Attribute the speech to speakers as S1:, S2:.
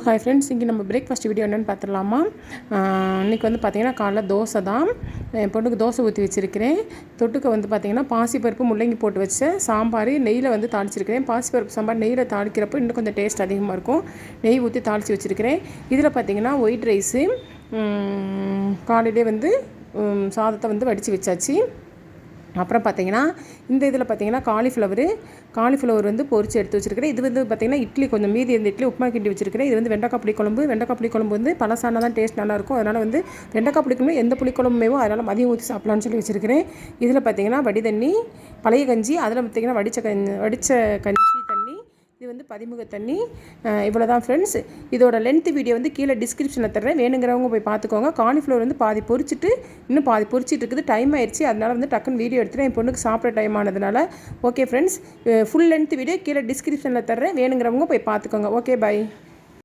S1: Hi friends, இங்கே நம்ம breakfast video என்னென்னு பார்த்துடலாமா. இன்றைக்கி வந்து பார்த்திங்கன்னா காலைல தோசை தான். என் பொண்ணுக்கு தோசை ஊற்றி வச்சுருக்கிறேன். தொட்டுக்க வந்து பார்த்திங்கன்னா பாசிப்பருப்பு முள்ளங்கி போட்டு வச்ச சாம்பார் நெய்யில் வந்து தாளிச்சிருக்கிறேன். பாசிப்பருப்பு சாம்பார் நெய்யில் தாளிக்கிறப்போ இன்னும் கொஞ்சம் டேஸ்ட் அதிகமாக இருக்கும். நெய் ஊற்றி தாளித்து வச்சுருக்கிறேன். இதில் பார்த்திங்கன்னா ஒயிட் ரைஸு காலையிலே வந்து சாதத்தை வந்து வடித்து வச்சாச்சு. அப்புறம் பார்த்திங்கன்னா இந்த இதில் பார்த்திங்கன்னா காலிஃப்ளவர் வந்து பொரிச்சு எடுத்து வச்சுருக்கிறேன். இது வந்து பார்த்திங்கன்னா இட்லி கொஞ்சம் மீதி இருந்த இட்லி உப்புமா கிண்டி வச்சுருக்கிறேன். இது வந்து வெண்டைக்காய் புளிக்குழம்பு வந்து பழசான தான் டேஸ்ட் நல்லாயிருக்கும். அதனால் வந்து வெண்டைக்காய் புளிக்குழம்பு எந்த புளிக்குழம்புமேவோ அதனால் மதியம் ஊற்றி சாப்பிட்லான்னு சொல்லி வச்சுருக்கிறேன். இதில் பார்த்திங்கன்னா வடி தண்ணி, பழைய கஞ்சி, அதில் பார்த்திங்கன்னா வடித்த கஞ்சி தண்ணி, இது வந்து பதிமுக தண்ணி. இவ்வளோ தான் ஃப்ரெண்ட்ஸ். இதோட லென்த் வீடியோ வந்து கீழே டிஸ்கிரிப்ஷனில் தர்றேன், வேணுங்கிறவங்க போய் பார்த்துக்கோங்க. காலிஃப்ளவர் வந்து பாதி பொரிச்சிட்டு இன்னும் பாதி பொரிச்சிட்டு இருக்குது. டைம் ஆயிடுச்சு, அதனால் வந்து டக்குன்னு வீடியோ எடுத்துகிட்டு என் பொண்ணுக்கு சாப்பிட்ற டைம் ஆனதுனால. Okay friends, full length video கீழே டிஸ்கிரிப்ஷனில் தர்றேன், வேணுங்கிறவங்க போய் பார்த்துக்கோங்க. Okay, by.